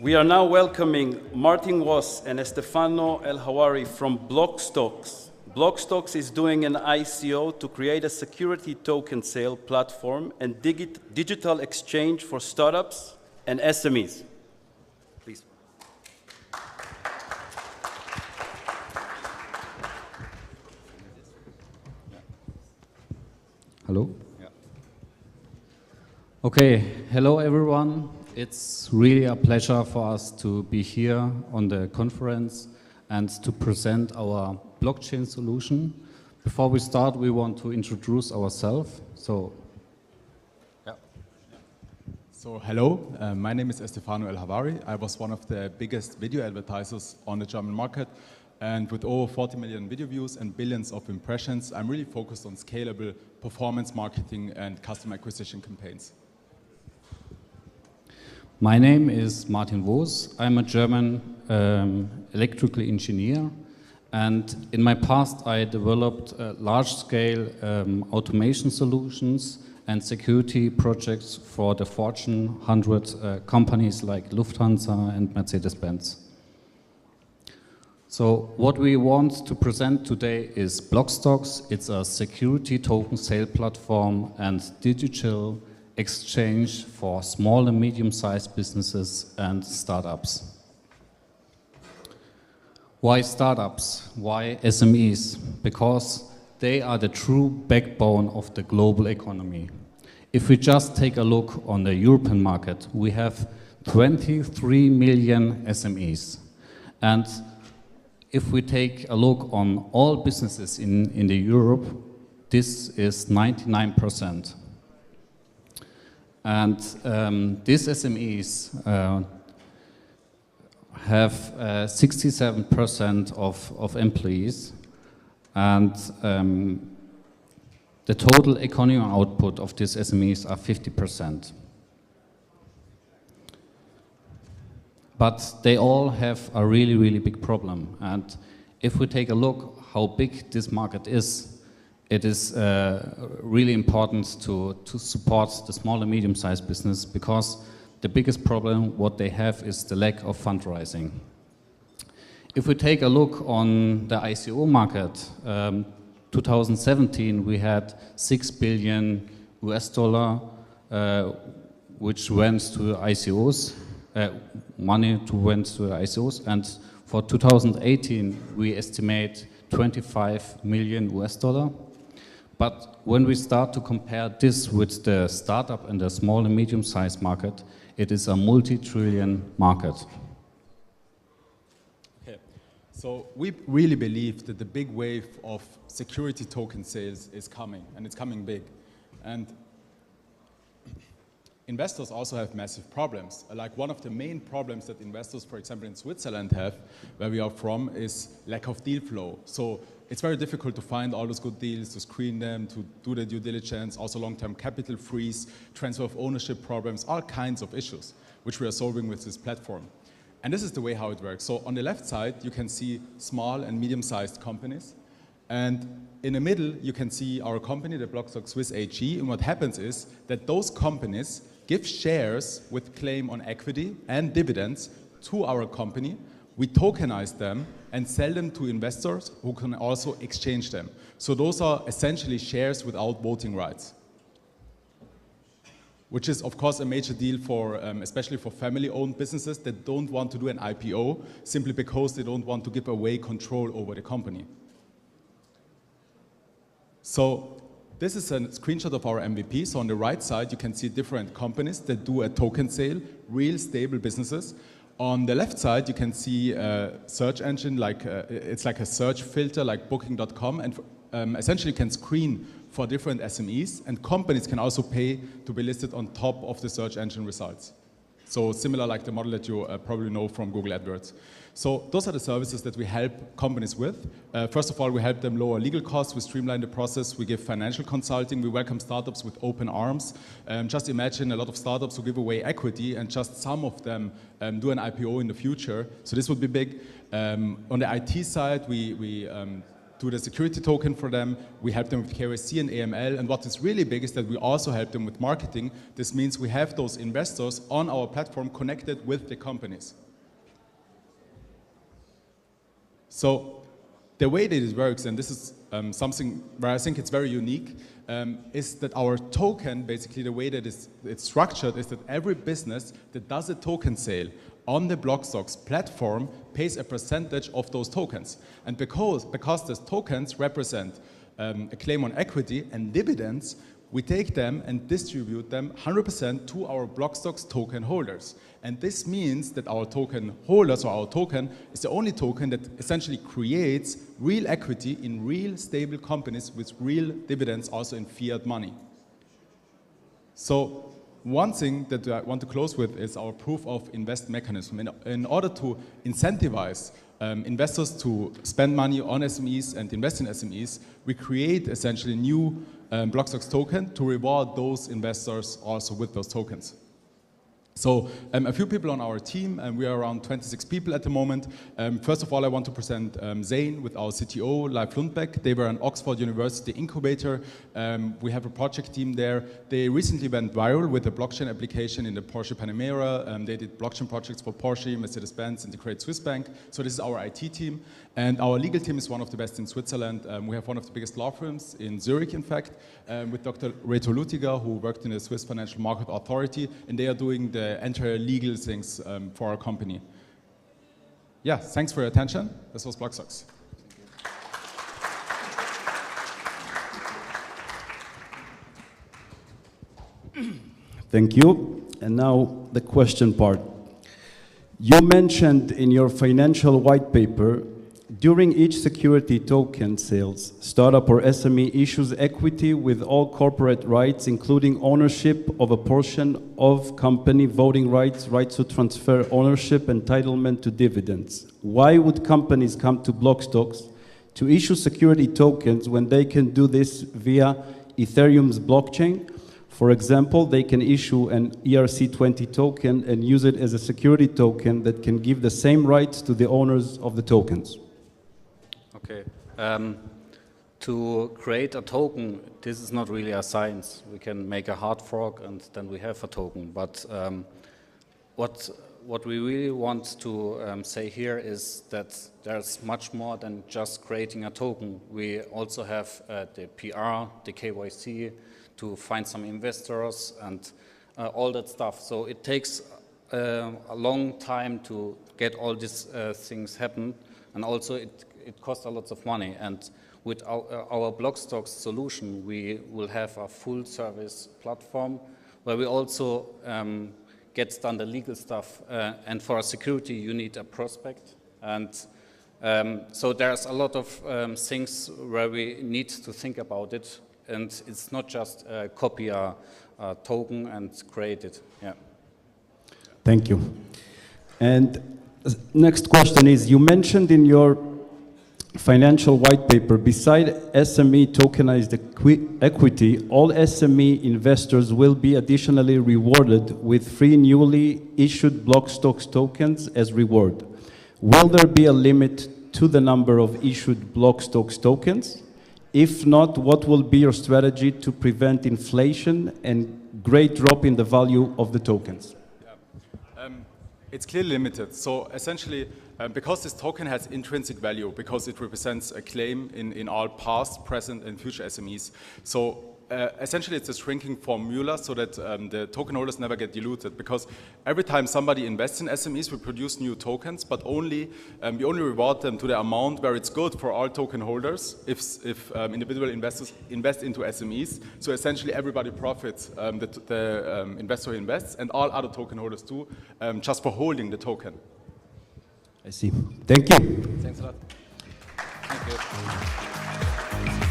We are now welcoming Martin Was and Stefano El Hawari from BlockStocks. BlockStocks is doing an ICO to create a security token sale platform and digital exchange for startups and SMEs. Please. Hello? Yeah. Okay, hello everyone. It's really a pleasure for us to be here on the conference and to present our blockchain solution. Before we start, we want to introduce ourselves. So hello, my name is Stefano El Hawari. I was one of the biggest video advertisers on the German market, and with over 40 million video views and billions of impressions, I'm really focused on scalable performance marketing and customer acquisition campaigns. My name is Martin Woos. I'm a German electrical engineer, and in my past I developed large-scale automation solutions and security projects for the Fortune 100 companies like Lufthansa and Mercedes-Benz. So what we want to present today is BlockStocks. It's a security token sale platform and digital exchange for small and medium-sized businesses and startups. Why startups? Why SMEs? Because they are the true backbone of the global economy. If we just take a look on the European market, we have 23 million SMEs. And if we take a look on all businesses in the Europe, this is 99%. And these SMEs have 67% of employees, and the total economic output of these SMEs are 50%. But they all have a really, really big problem. And if we take a look how big this market is, it is really important to support the small and medium-sized business, because the biggest problem what they have is the lack of fundraising. If we take a look on the ICO market, 2017 we had $6 billion which went to ICOs, money went to ICOs, and for 2018 we estimate $25 million. But when we start to compare this with the startup and the small and medium-sized market, it is a multi-trillion market. Okay, so we really believe that the big wave of security token sales is coming, and it's coming big. And investors also have massive problems. Like one of the main problems that investors, for example, in Switzerland have, where we are from, is lack of deal flow. So it's very difficult to find all those good deals, to screen them, to do the due diligence, also long-term capital freeze, transfer of ownership problems, all kinds of issues, which we are solving with this platform. And this is the way how it works. So on the left side, you can see small and medium-sized companies. And in the middle, you can see our company, the BlockStocks Swiss AG. And what happens is that those companies give shares with claim on equity and dividends to our company. We tokenize them and sell them to investors who can also exchange them. So those are essentially shares without voting rights, which is of course a major deal for, especially for family-owned businesses that don't want to do an IPO simply because they don't want to give away control over the company. So this is a screenshot of our MVP. So on the right side, you can see different companies that do a token sale, real stable businesses. On the left side, you can see a search engine, like it's like a search filter like booking.com, and essentially can screen for different SMEs, and companies can also pay to be listed on top of the search engine results. So similar like the model that you probably know from Google AdWords. So those are the services that we help companies with. First of all, we help them lower legal costs, we streamline the process, we give financial consulting, we welcome startups with open arms. Just imagine a lot of startups who give away equity and just some of them do an IPO in the future. So this would be big. On the IT side, we do the security token for them. We help them with KYC and AML. And what is really big is that we also help them with marketing. This means we have those investors on our platform connected with the companies. So the way that it works, and this is something where I think it's very unique, is that our token, basically the way that it's structured is that every business that does a token sale on the BlockStocks platform pays a percentage of those tokens. And because these tokens represent a claim on equity and dividends, we take them and distribute them 100% to our BlockStocks token holders. And this means that our token holders, or our token, is the only token that essentially creates real equity in real stable companies with real dividends, also in fiat money. So one thing that I want to close with is our proof of invest mechanism. In order to incentivize investors to spend money on SMEs and invest in SMEs, we create essentially new BlockStocks token to reward those investors also with those tokens. So a few people on our team, and we are around 26 people at the moment. First of all, I want to present Zain with our CTO, Leif Lundbeck. They were an Oxford University incubator. We have a project team there. They recently went viral with a blockchain application in the Porsche Panamera. They did blockchain projects for Porsche, Mercedes-Benz, and the Great Swiss Bank. So this is our IT team. And our legal team is one of the best in Switzerland. We have one of the biggest law firms in Zurich, in fact, with Dr. Reto Lutiger, who worked in the Swiss Financial Market Authority, and they are doing the entire legal things for our company. Yeah, thanks for your attention. This was BlockStocks. Thank you. And now the question part. You mentioned in your financial white paper, during each security token sales, startup or SME issues equity with all corporate rights, including ownership of a portion of company, voting rights, rights to transfer ownership, entitlement to dividends. Why would companies come to BlockStocks to issue security tokens when they can do this via Ethereum's blockchain? For example, they can issue an ERC20 token and use it as a security token that can give the same rights to the owners of the tokens. Okay. To create a token, this is not really a science. We can make a hard fork and then we have a token. But what we really want to say here is that there's much more than just creating a token. We also have the PR, the KYC, to find some investors and all that stuff. So it takes a long time to get all these things happen, and also it costs a lot of money. And with our BlockStocks solution, we will have a full service platform where we also get done the legal stuff. And for security, you need a prospect. And so there's a lot of things where we need to think about it. And it's not just copy a token and create it. Yeah. Thank you. And next question is, you mentioned in your financial white paper, beside SME tokenized equity, all SME investors will be additionally rewarded with free newly issued BlockStocks tokens as reward. Will there be a limit to the number of issued BlockStocks tokens? If not, what will be your strategy to prevent inflation and great drop in the value of the tokens? Yeah. It's clearly limited. So essentially, because this token has intrinsic value, because it represents a claim in all past, present, and future SMEs. So essentially, it's a shrinking formula so that the token holders never get diluted. Because every time somebody invests in SMEs, we produce new tokens, but we only reward them to the amount where it's good for all token holders if individual investors invest into SMEs. So essentially, everybody profits, the investor invests, and all other token holders too, just for holding the token. I see. Thank you. Thanks a lot. Thank you.